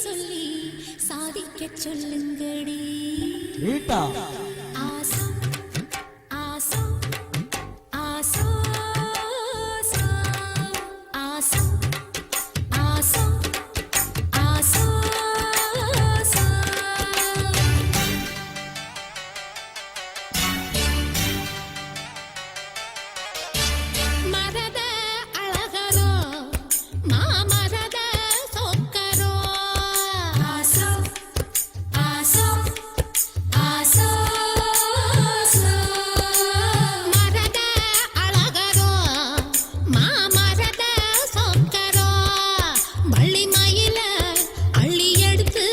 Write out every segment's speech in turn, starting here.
சொல்லி சாதிக்க சொல்லுங்கடி வீட்டா ஆசா ஆசா ஆசா ஆசா ஆசா ஆசா மரத அழகரோ மாமரத சொக்கரோ ஆசா ஆசா ஆசா மரத அழகரோ மாமரத சொக்கரோ வள்ளி மயில அள்ளி எடுத்து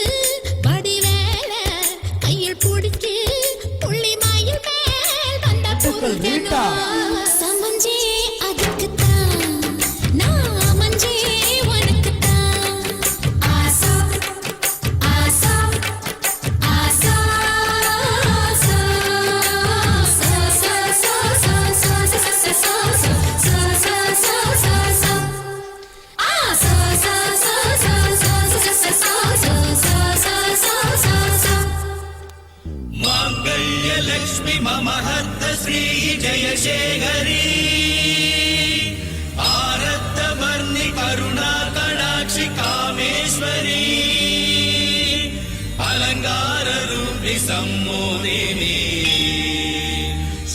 வடிவேல கையில் பிடிச்சு புள்ளி மயில் மேல் வந்த புருஷனோ சமஞ்சே அதுக்குத்தான் நான் மஞ்சே உனக்குத்தான் ஆசா ஆசா ஆசா लक्ष्मी ममहत्त श्री जयशेखरी आरत्त वर्णि करुणा कटाक्षि कामेश्वरी अलंकार रूपि सम्मोदिनी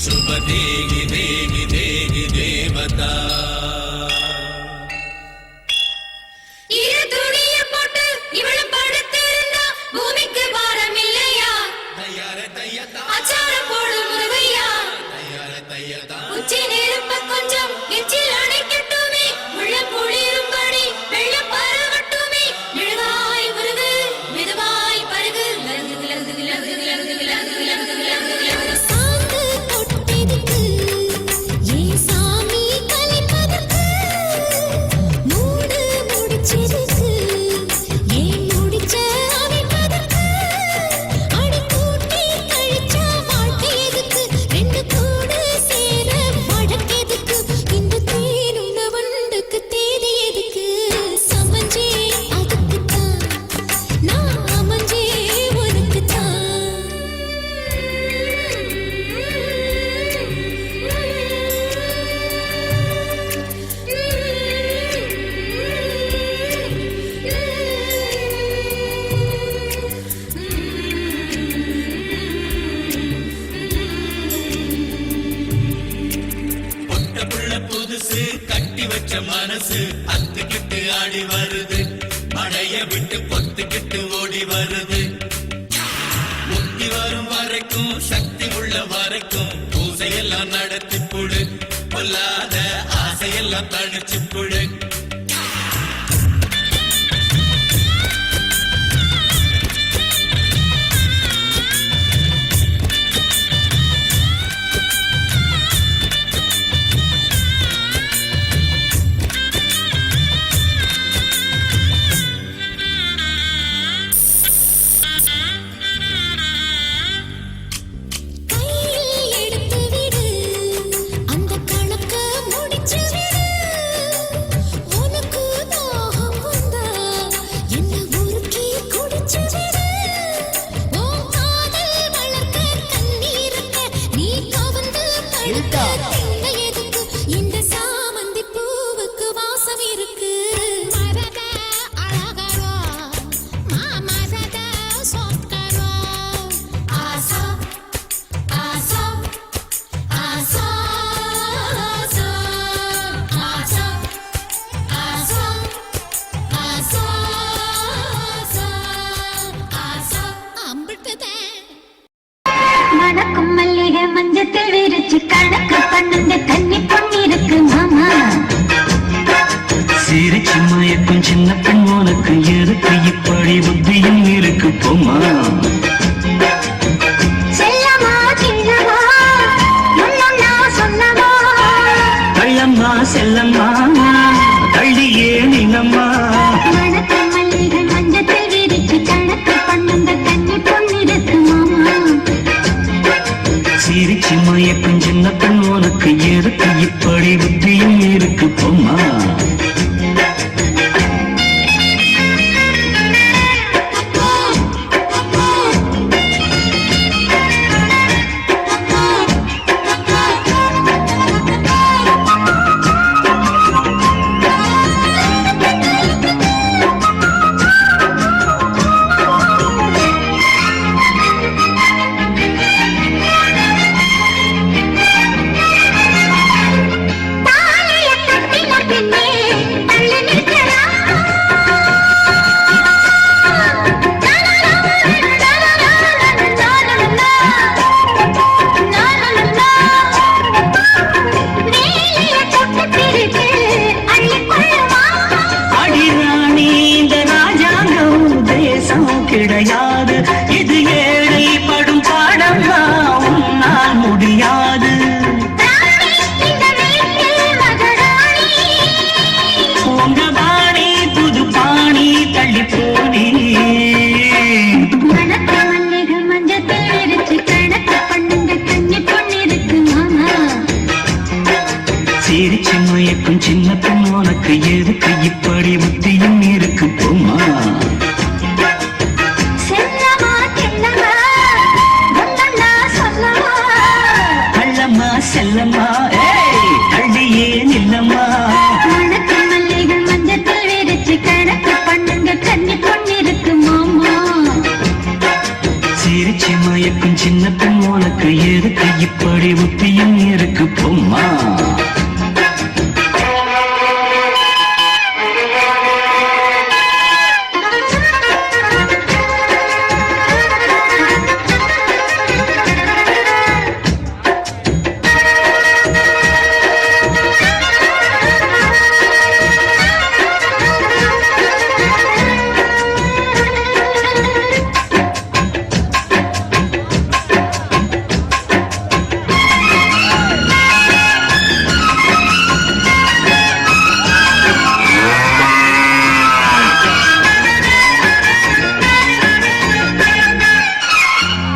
शुभ देगी देगी देगी देवता கட்டி வச்ச மனசு அத்துக்கிட்டு ஆடி வருது மழைய விட்டு பொத்துக்கிட்டு ஓடி வருது முத்தி வரும் வரைக்கும் சக்தி உள்ள வரைக்கும் பூசையெல்லாம் நடத்தி புடு பொல்லாத ஆசையெல்லாம் தணிச்சு புடு இந்த சாமந்தி பூவுக்கு வாசம் இருக்கு மரத அழகரோ மாமரத சொக்கரோ ஆசா ஆசா ஆசா ஆசா ஆசா ஆசா ஆசா அம்பிட்டுதே மணக்கும் மல்லிகை மஞ்சத்தில் விரிச்சு கணக்கு பண்ணுங்க கன்னி பொண்ணிருக்கு மாமா சிரிச்சு மயக்கும் சின்ன பெண் உனக்கு இருக்கு இப்படி புத்தியும் இருக்கு போமா செல்லமா கிள்ளமா முன்னா சொன்னமா கள்ளம்மா செல்லம்மா தள்ளியே நின்னம்மா மணக்கும் மல்லிகை மஞ்சத்தில் விரிச்சு கணக்கு பண்ணுங்க கன்னி பொண்ணிருக்கு மாமா சிரிச்சு மயக்கும் சின்ன பெண் உனக்கு இருக்கு இப்படி புத்தியும் இருக்கு போமா கிடையாது. இது ஏழை படும் பாடம் உன்னால் முடியாது. உங்க பாணி புது பாணி தள்ளி போனி சிரிச்சு மயக்கும் சின்ன பெண் உனக்கு எதுக்கு இப்படி புத்தியும் இருக்கு போமா? கள்ளம்மா செல்லம்மா ஏய் அள்ளியே நில்லம்மா. சிரிச்சு மயக்கும் சின்ன பெண் உனக்கு எதுக்கு இப்படி புத்தியும் இருக்கு போமா?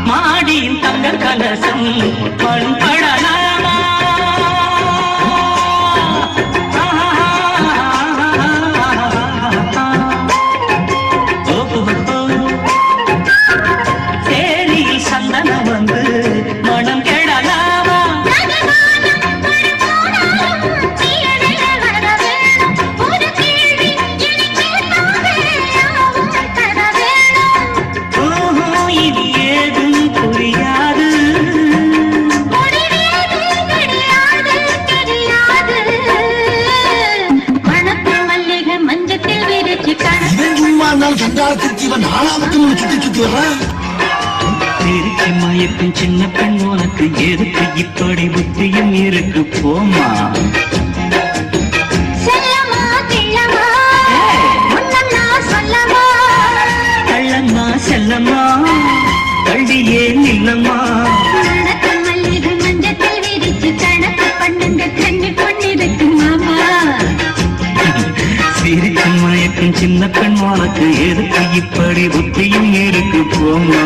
மாடியின் தங்க கலசம் பண்படலாமா? சேரியில் சந்தனம் வந்து மனம் கெடலாமா? இது ஏதும் புரியாது. திருச்சி மயக்கும் சின்ன பெண் உனக்கு எதுக்கு இப்படி புத்தியும் இருக்கு போமா? கள்ளம்மா செல்லம்மா கள்ளியே நில்லம்மா. சிரிச்சு மயக்கும் சின்ன பெண் உனக்கு எதுக்கு இப்படி புத்தியும் இருக்கு போமா?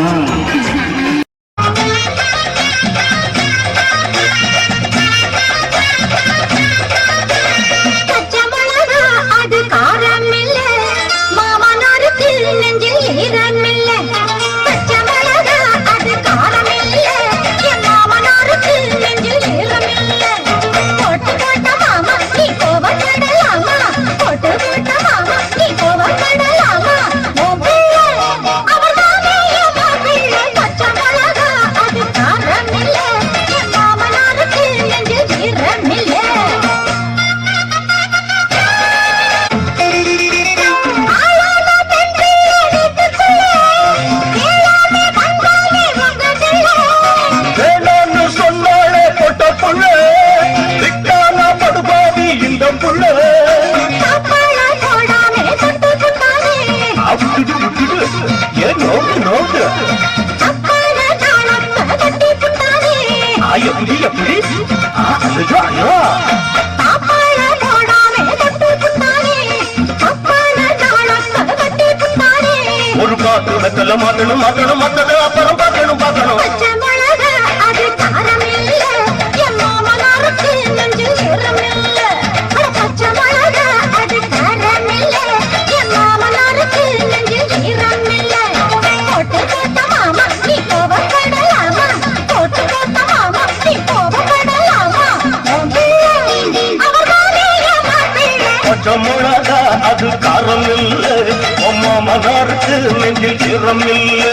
ஒரு பாட்டு மெத்தல மாத்தணும் மாத்தணும் மத்தது அப்புறம் பார்க்கணும் பார்க்கணும். மிளகா அது காரம் இல்லை அம்மா மனாருக்கு நெஞ்சில் சிரம் இல்லை.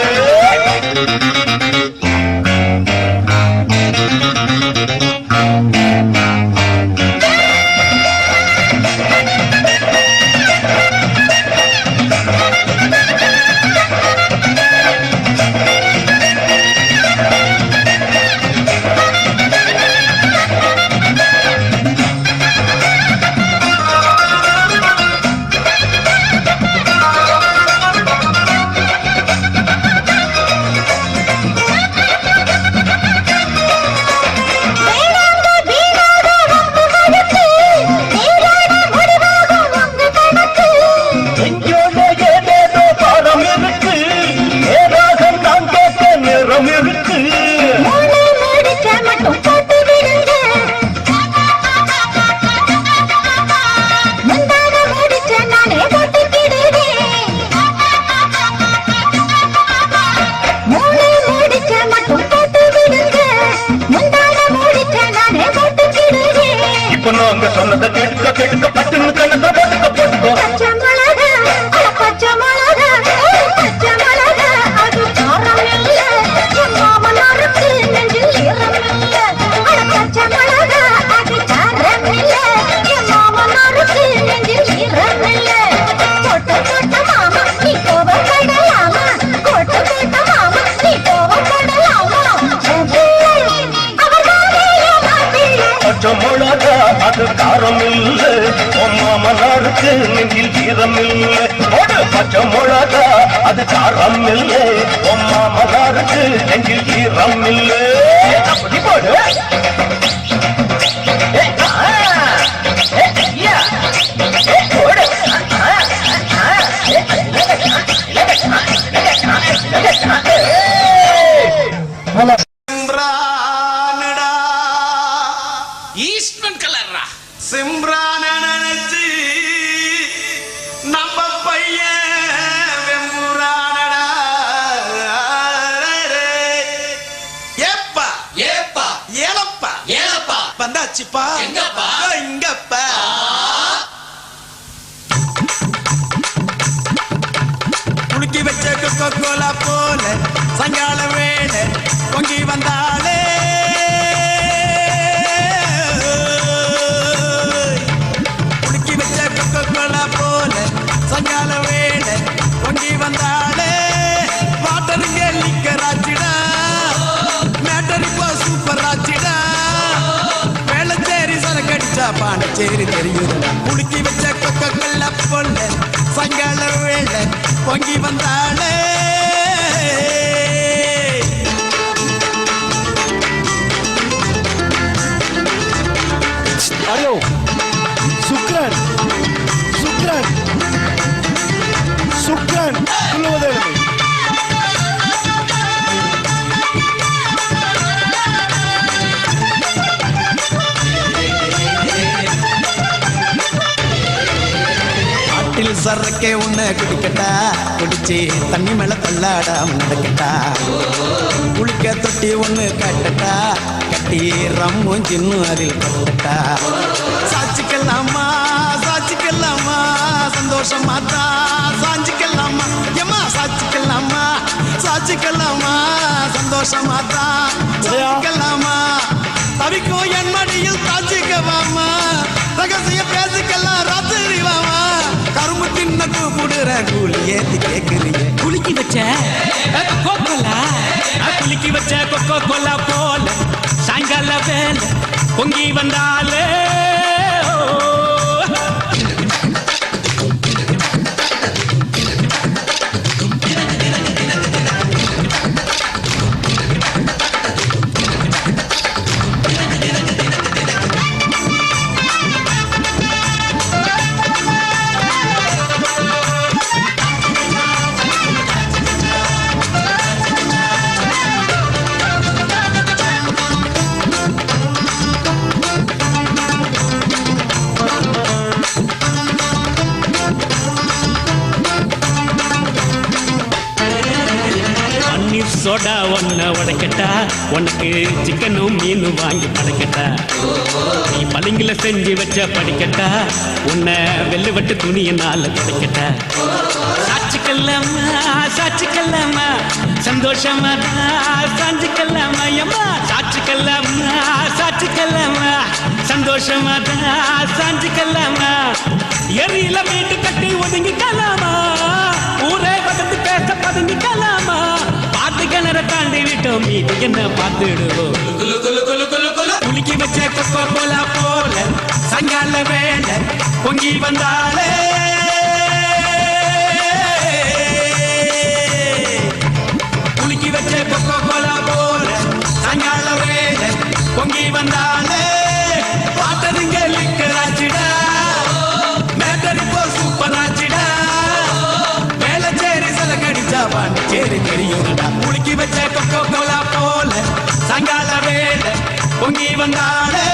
நாங்க சொன்னதை கேட்டுக்க கேட்டுக்க பட்டுன்னு கண்ணத்தை போட்டுக்க போட்டுக்கோ. பச்சை மிளகா, பச்சை மிளகா, பச்சை மிளகா, அது காரம் இல்ல, என் மாமனாருக்கு நெஞ்சில் ஈரம் இல்ல. அட பச்சை மிளகா, அது காரம் இல்ல, என் மாமனாருக்கு நெஞ்சில் ஈரம் இல்ல. கொட்ட கொட்ட மாமா, நீ கோபப்படலாமா? கொட்ட கொட்ட மாமா, நீ கோபப்படலாமா? அவர் மாலைய மாப்பிள்ளை. பச்சை மிளகா அது காரம் இல்ல, உன் மாமனாருக்கு நெஞ்சில் ஈரம் இல்ல. போடு பச்சை மிளகா அது காரம் இல்ல, உன் மாமனாருக்கு நெஞ்சில் ஈரம் இல்ல. அப்படி போடு. போடு. சிம்ரானடா ஈஸ்ட்மன் கலர்ரா சிம்ரான நினைச்சு நம்ம பையன் வெம்புரானடா ஏப்பா ஏப்பா ஏலப்பா ஏலப்பா வந்தாச்சுப்பா எங்கப்பா இங்கப்பா குலுக்கி வச்ச கொக்கோ கோலா போல சாயங்கால வேளை பொங்கி வந்தாலே குலுக்கி வச்ச கொக்கோ கோலா போல சாயங்கால வேளை பொங்கி வந்தாலே வாட்டருங்க லிக்கராச்சிடா மேட்டரிப்பா சூப்பர் ஆச்சிடா வேளச்சேரி சரக்கடிச்சா பாண்டச்சேரி தெரியுதுடா குலுக்கி வச்ச கொக்கோ கோலா போல சாயங்கால வேளை பொங்கி வந்தாலே Ayo, Sukran, Sukran, Sukran, keluar dari ni. ஆட்டில் சரக்கே உன்னை குடிக்கட்டா குடிச்சு தண்ணி மேல தள்ளாடாம நடக்கட்டா குளிக்க தொட்டி ஒண்ணு கட்டட்டா கட்டி ரம்மும் சின்னும் அதில் கட்டட்டா சாச்சிக்கலாமா சாச்சிக்கலாமா சந்தோஷமா தான் சாஞ்சிக்கலாமா எம்மா சாச்சிக்கலாமா சாச்சிக்கலாமா சந்தோஷமா தான் சாஞ்சிக்கலாமா தவிக்கும் என் மடியில் தாச்சிக்கவாமா ரகசிய பேசிக்கலாம் ராத்திரி வாமா கரும்பு தின்ன கூப்பிடுற கூலி ஏத்தி கேக்குறீங்க குலுக்கி வச்ச கோலா குலுக்கி வச்ச கொக்கோ கோலா போல சாயங்கால வேலை பொங்கி வந்தாலே சோடா ஒன்ன உடைக்கட்டா உனக்கு சிக்கனும் மீனும் வாங்கி படைக்கட்டா நீ பளிங்கில செஞ்சு வச்ச படிக்கட்டா உன்னை வெள்ளுவட்டு துணியினால துடைக்கட்டா சாட்சிக்கல்லாமா சாட்சிக்கல்லாமா சந்தோஷமா சாஞ்சிக்கல்லாமா எம்மா சாட்சிக்கல்லாமா சாட்சிக்கல்லாமா சந்தோஷமா சாஞ்சிக்கல்லாமா எரியில வீட்டு கட்டி ஒதுங்கிக்கலாமா ஊரே வந்து பேச பதுங்கிக்கலாமா கிணற தாண்டி விட்டோம் மீது என்ன பார்த்துடுவோம் குலுக்கி வச்ச கொக்கோ கோலா போல சாயங்கால வேலை பொங்கி வந்தாலே குலுக்கி வச்ச கொக்கோ கோலா போல சாயங்கால வேலை பொங்கி வந்தாலே பாட்டதுங்க லிக்கராச்சிடா மேட்டரிப்போ சூப்பர் ஆச்சிடா வேளச்சேரி சலக்கடிச்சா பாண்டிச்சேரி தெரியும்டா குலுக்கி வச்ச கொக்கோ கோலா போல சாயங்கால வேலை பொங்கி வந்தாலே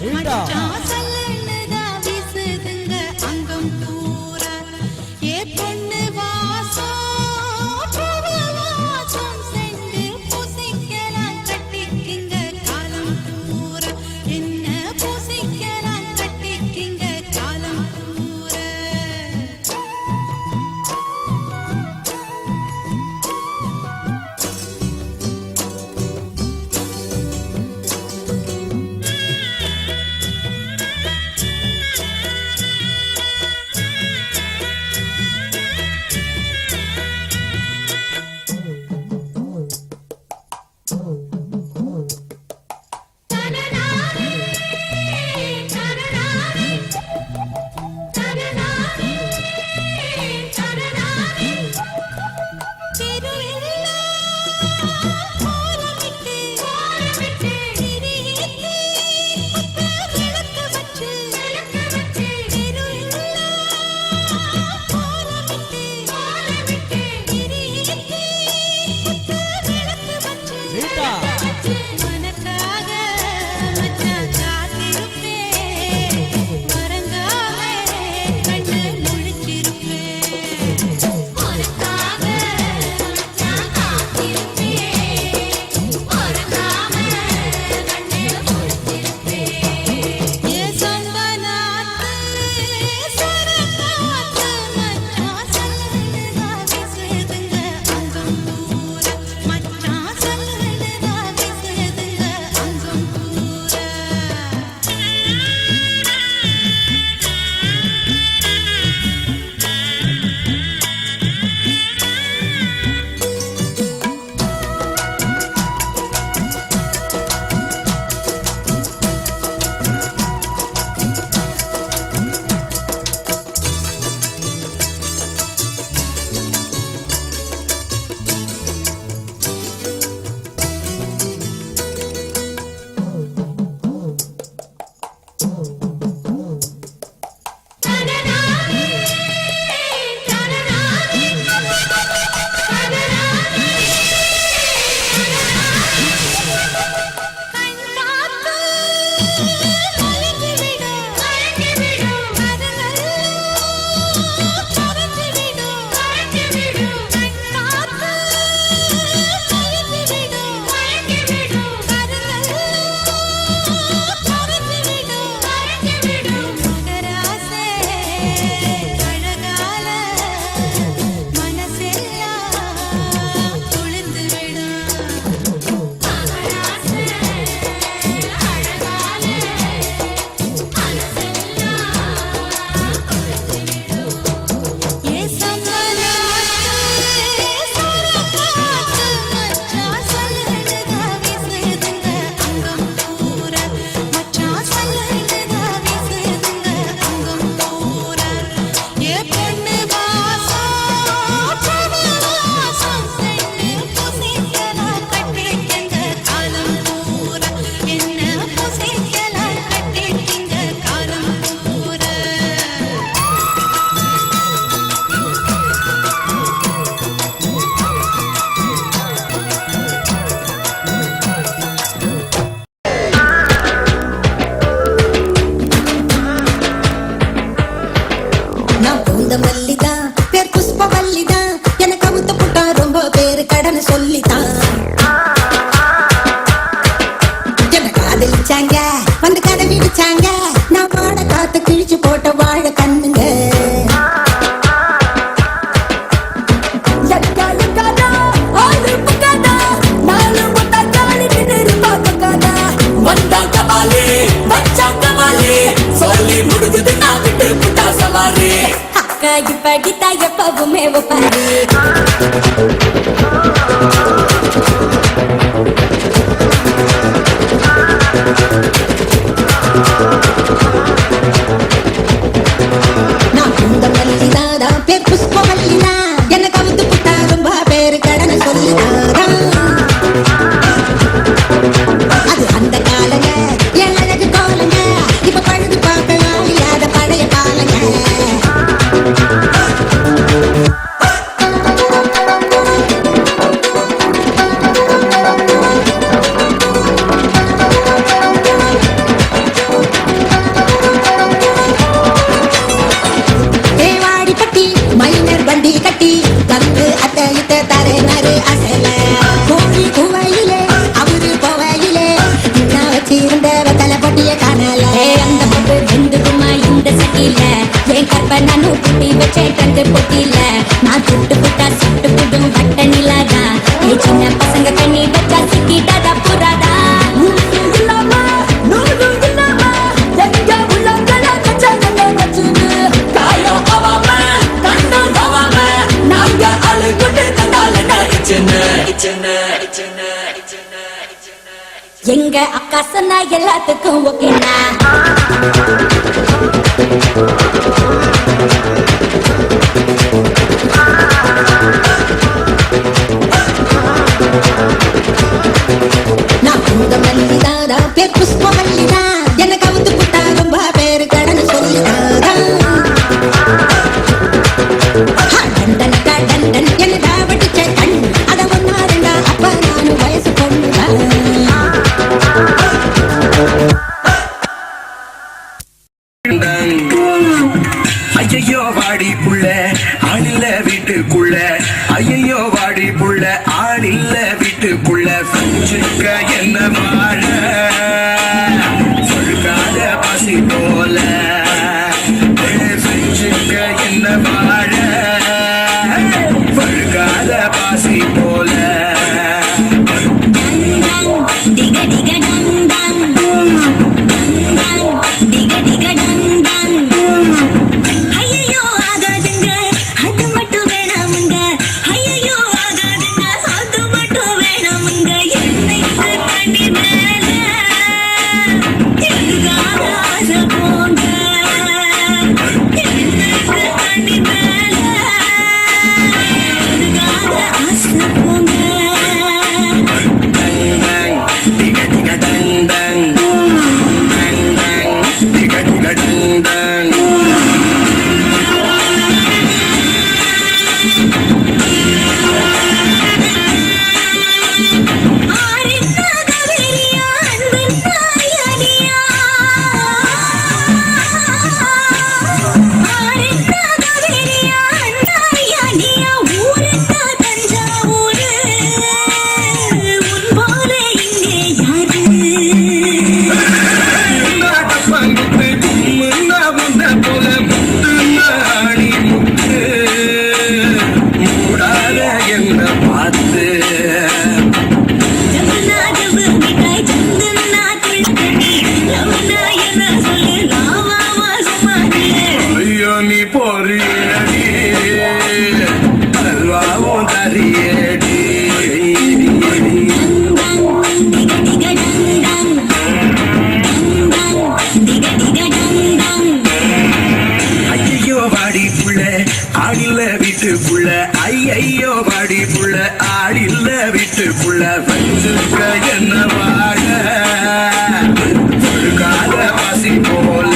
மச்சான் சல்லனுதா வீசுதுங்க அங்கம் பூரா ஏ பொண்ணு வாசம் பூவு வாசம் சென்று பூசிக்கலாம் கட்டிக்கிங்க காலம் பூரா என்ன பூசிக்கலாம் கட்டிக்கிங்க காலம் பூரா உனக்காக மச்சான் காத்திருப்பேன் மறந்தாம கண்ணு முழிச்சிருப்பேன் உனக்காக நான் காத்திருப்பேன் மறக்காம கண்ணு முழிச்சிருப்பேன் ஏ சந்தனாத்து சரகாத்து மச்சான் சல்லனுதா வீசுதுங்க அங்கம் பூரா மச்சான் சல்லனுதா வீசுதுங்க அங்கம் பூரா கண்ணாத்து மயங்கி விடும் மயங்கி விடும் கரங்கள் கரைஞ்சு விடும் கரைஞ்சு விடும் கண்ணாத்து மயங்கி விடும் மயங்கி விடும் கரங்கள் கரைஞ்சு விடும் கரைஞ்சு விடும் மகராசே அழகால மனசெல்லாம் குளிர்ந்து விடும் மகராசே அழகாலே ஏ சந்தனாத்து சரகாத்து மச்சான் சல்லனுதா வீசுதுங்க அங்கம் பூரா மச்சான் சல்லனுதா வீசுதுங்க அங்கம் பூரா ஏ பொண்ணு வாசம் பூவு வாசம் சென்று பூசிக்கலாம் கட்டிக்கிங்க காலம் பூரா என்ன பூசிக்கலாம் கட்டிக்கிங்க காலம் பூரா நான் பூந்த மல்லிதான் பேர் புஷ்பவல்லிதான் எனக்கு அமுத்த புட்டா ரொம்ப பேரு கடன் சொல்லித்தான் என்ன காதலிச்சாங்க வந்து கதை விடிச்சாங்க நான் பாட காத்து கிழிச்சு போட்ட வாழ கண்ணுங்க அக்கா இப்படித்தான் எப்பவுமே ஒப்பாரு நான் பூந்த மல்லிதான் பேர் புஷ்பவல்லிதான் எனக்கு அமுத்து புட்டா ரொம்ப பேரு கடன் சொல்லிதான் அது அந்த காலங்க என் அழகு கோலங்க இப்ப பழுது பார்க்க இல்லாத பழைய காலங்க என் கற்ப நானும் குட்டி வச்சேன் டங்கு பொட்டியில நான் சுட்டு புட்டா சுட்டு புடும் வட்ட நிலாதா சின்ன பசங்க கண்ணி வச்சா சிக்கிட்டாதா புறாதா எங்க அக்கா சொன்னா எல்லாத்துக்கும் ஓகேனா நான் இந்த மல்லிதாதா பேர் புஷ்ப மல்லிதா எனக்கு அவுத்து புட்டா ரொம்ப பேரு கடன்னு சொல்லிதாதா டண்டனக்கா டண்டன் என்னடா வட்டிச்ச கண் அத ஒன்னா ரெண்டா அப்ப நானு வயசு பொண்ணுதான் ஐயோ வாடி புள்ள ஆளில்ல வீட்டுக்குள்ள ஐயோ வாடி புள்ள ஆளில்ல வீட்டுக்குள்ள பஞ்சுக்க என்ன வாழ சொல்காத பசி போல பஞ்சுக்க என்ன வாழ சொல்காத பசி போல ஐயோ வாடி புள்ள ஆடில்ல வீட்டுக்குள்ள வச்சுக்க என்ன வாழ கால பசி போல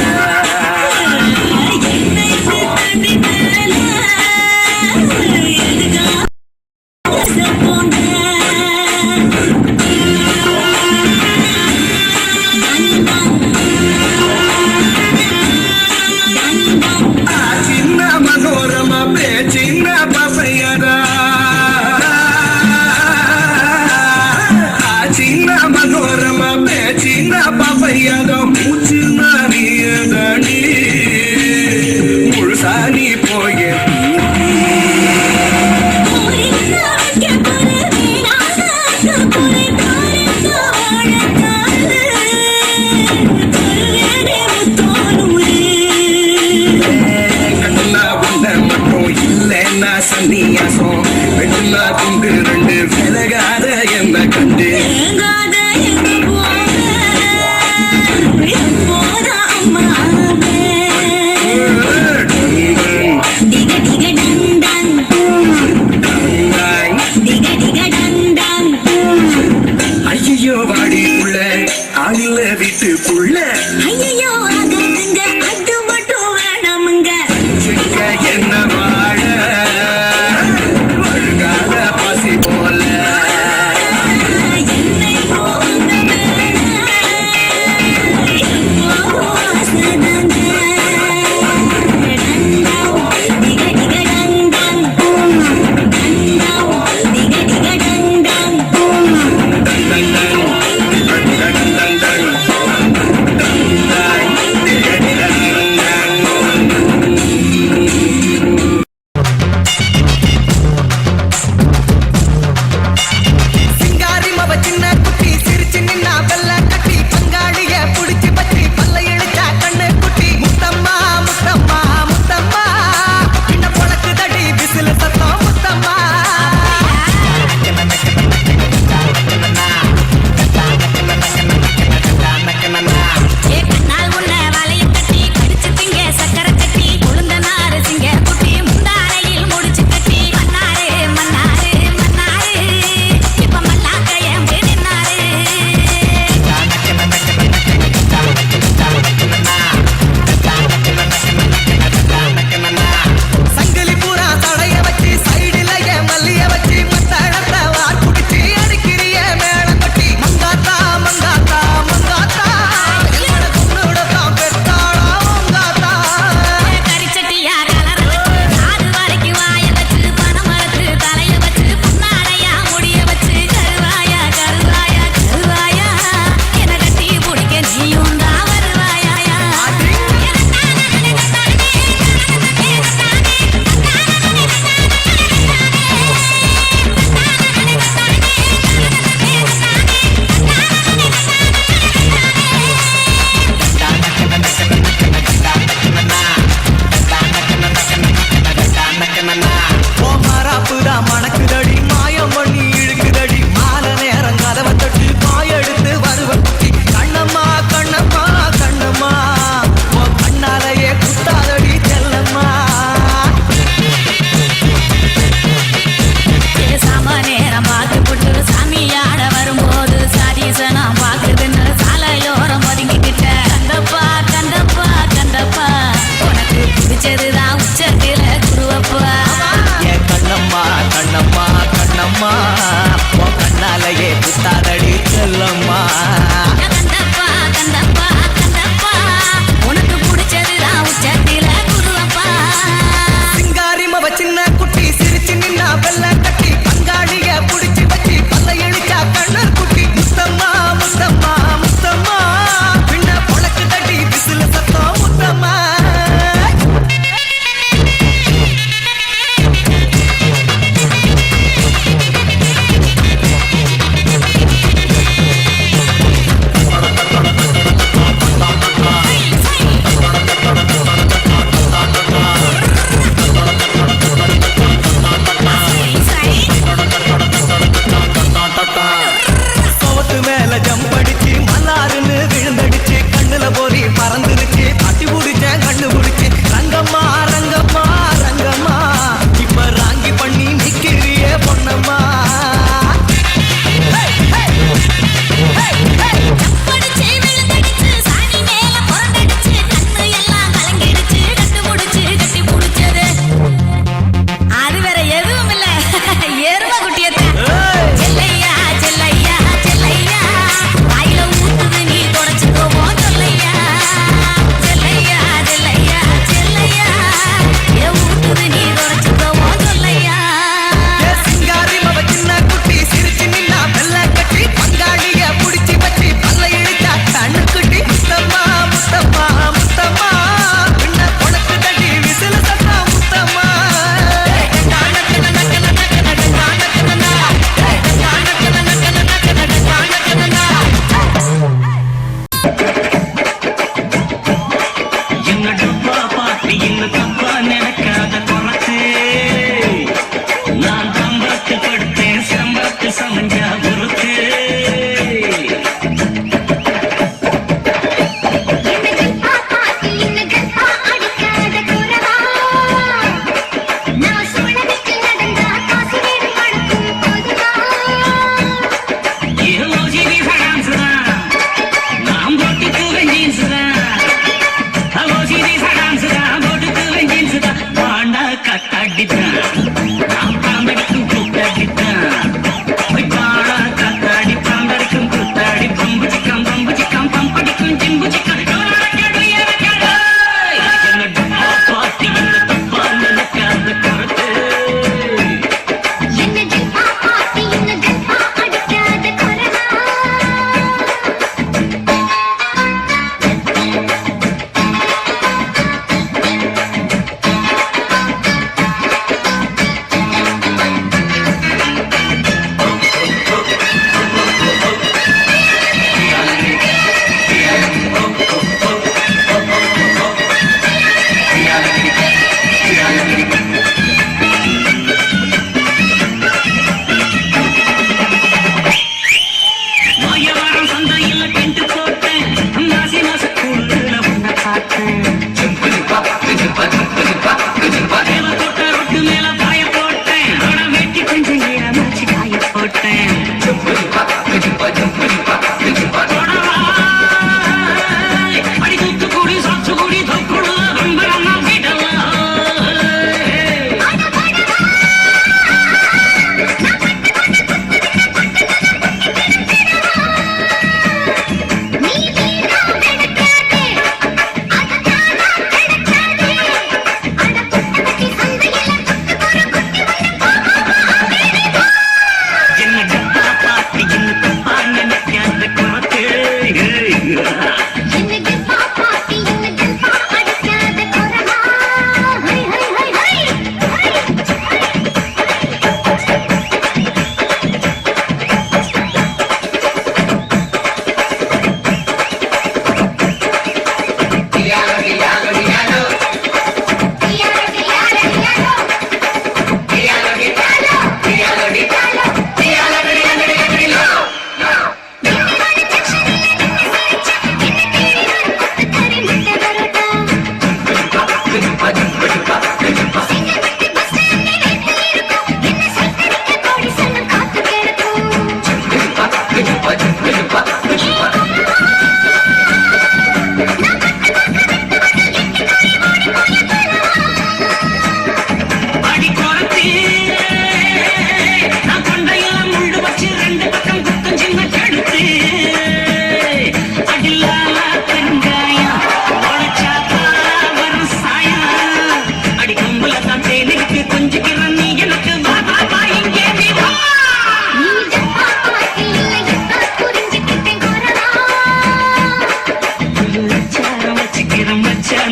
சன்னியாசம் வெட்டுலா துண்டு ரெண்டு விலகாத என்ன கண்டு ஐயோ வாடி புள்ள ஆளில்ல வீட்டுக்குள்ள ஐயோ ஆகாதுங்க அது மட்டும் வேணாமுங்க என்ன வாழ வருகால பசி போல என்னை போங்க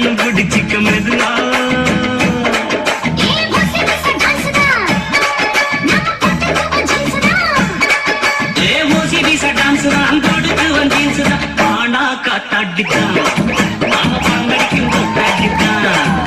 கண்ணு பிடிச்சிக்க மெதுவா காத்தாடித்தான் நாம பங்கடிக்கும் கொத்தாடித்தான்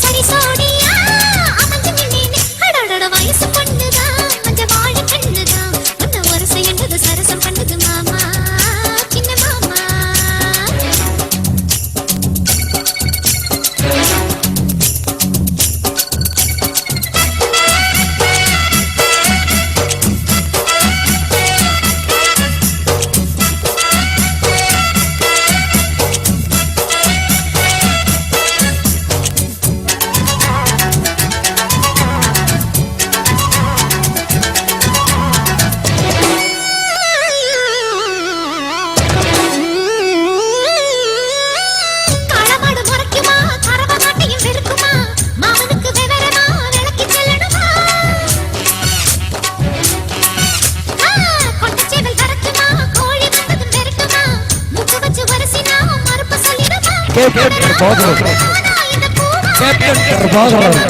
சரி கேப்டன் பிரபாகரன் கேப்டன் பிரபாகரன்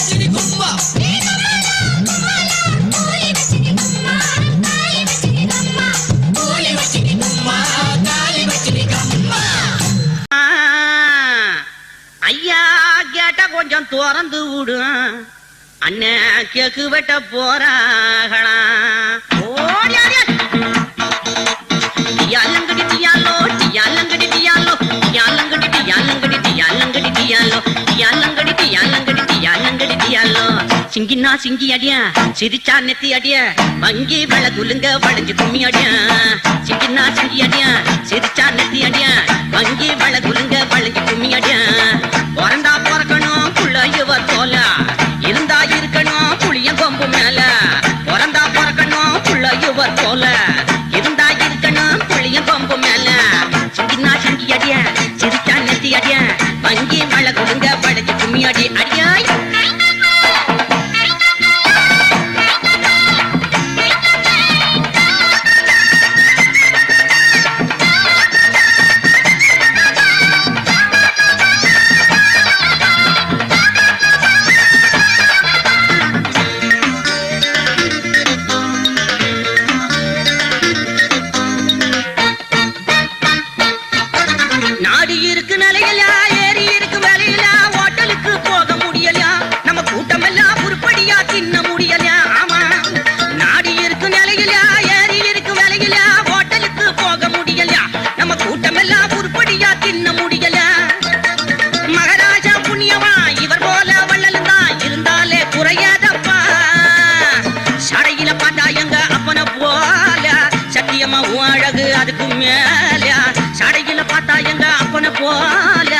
வச்சிடி கும்பா ஐயா கேட்ட கொஞ்சம் திறந்து விடும் அண்ணன் கேக்கு வெட்ட போறாங்களா டியாலங்கடி டியாலோ டியாலங்கடி டியாலோ டியாலங்கடி டியாலங்கடி டியாலங்கடி டியாலோ டியாலங்கடி டியாலங்கடி டியாலங்கடி டியாலோ சிங்கினா சிங்கி அடியா சிரிச்சா நெத்தி அடிய வங்கி வள குலுங்க வளைஞ்சு கும்மி அடியா சிங்கினா சிங்கி அடியா சிரிச்சா நெத்தி அடிய வங்கி வள குலுங்க வளைஞ்சு கும்மி அடியா பிறந்தா பிறக்கணும் புள்ளையுவ தோல இருந்தா இருக்கணும் புளிய கொம்பு மேல பிறந்தா பிறக்கணும் புள்ளையுவ தோல இருந்தா இருக்கணும் புளிய கொம்பு மேல சிங்கினா சிங்கி அடிய சிரிச்சா நெத்தி அடிய வங்கி வள குலுங்க வளைஞ்சு கும்மி அடி அடியா நாடு இருக்கு நிலையில ஏறி இருக்கு வேலையில ஹோட்டலுக்கு போக முடியலையா நம்ம கூட்டம் எல்லாம் உருப்படியா தின்ன முடியலையா ஆமா நாடு இருக்கு நிலையில ஏறி இருக்கு வேலையில ஹோட்டலுக்கு போக முடியலையா நம்ம கூட்டம் எல்லாம் உருப்படியா தின்ன முடியல மகாராஜா புண்ணியமா இவர் போல வள்ளலும் தான் இருந்தாலே குறையாதப்பா சடையில பார்த்தா எங்க அப்பன போல சத்தியமா அழகு அதுக்கு மேல சடையில பார்த்தா எங்க அப்பன போல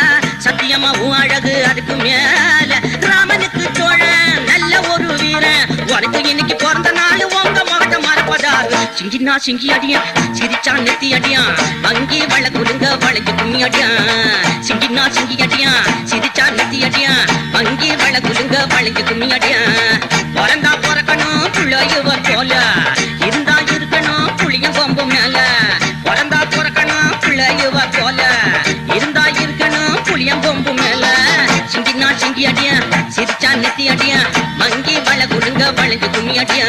சத்தியமா அழகு அதுக்கு மேல ராமனுக்கு தோழன் நல்ல ஒரு வீரன் உனக்கு இன்னைக்கு பிறந்த நாள் உங்க முகத்தை மறப்பதாரு சிங்கினா சிங்கி அடியா சிரிச்சா நெத்தி அடியா வங்கி வள குலுங்க வளைஞ்சு கும்மி அடியா சிங்கினா சிங்கி அடியா சிரிச்சா நெத்தி அடியா வங்கி வள குலுங்க வளைஞ்சு கும்மி அடியா பிறந்தா பிறக்கணும் புள்ளையுவ போல இருந்தா இருக்கணும் புளிய கொம்பு மேல பிறந்தா பிறக்கணும் புள்ளையுவ போல இருந்தா இருக்கணும் புளிய கொம்பு மேல சிங்கினா சிங்கி அடியா சிரிச்சா நெத்தி அடியா வங்கி வள குலுங்க வளைஞ்சு கும்மி அடியா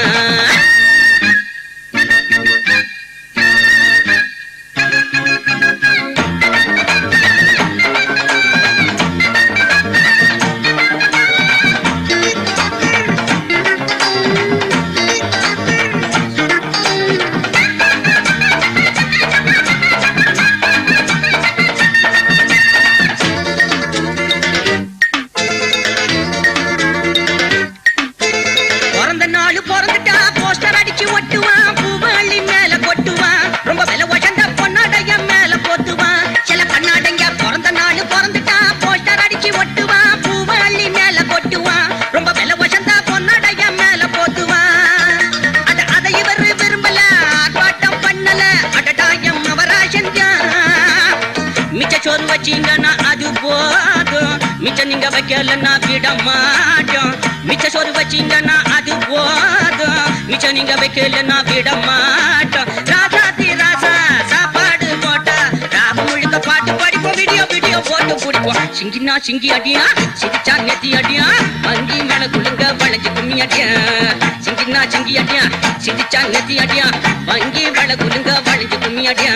பிறந்த நாள் பிறந்துட்டா போஸ்டர் அடிச்சு ஒட்டுவான் பூவள்ளி மேல கொட்டுவான் ரொம்ப விலை உயர்ந்த பொன்னாடைய மேல போத்துவான் சில கண்ணாடைங்க பிறந்த நாள் பிறந்துட்டா போஸ்டர் அடிச்சு ஒட்டுவான் பூவள்ளி மேல கொட்டுவான் ரொம்ப விலை உயர்ந்த பொன்னாடைய மேல போத்துவான் அதை இவர் விரும்பல ஆர்ப்பாட்டம் பண்ணல அடடாயம் அவராசன் மிச்ச சோறு வச்சீங்கன்னா அது போதும் மிச்சம் நீங்க வைக்கலன்னா விட மாட்டோம் மிச்ச சோறு வச்சீங்கன்னா அது போதும் மிச்சம் நீங்க வைக்கலன்னா விட மாட்டோம் ராசாத்தி ராசா சாப்பாடு போட்டா ராப முழுக்க பாட்டு படிப்போம் வீடியோ போட்டு பிடிப்போம் சிங்கினா சிங்கி அடியா சிரிச்சா நெத்தி அடியா வங்கி மேல குலுங்க வளைஞ்சு கும்மி அடியா சிங்கினா சிங்கி அடியா சிரிச்சா நெத்தி அடியா வங்கி மேல குலுங்க வளைஞ்சு கும்மி அடியா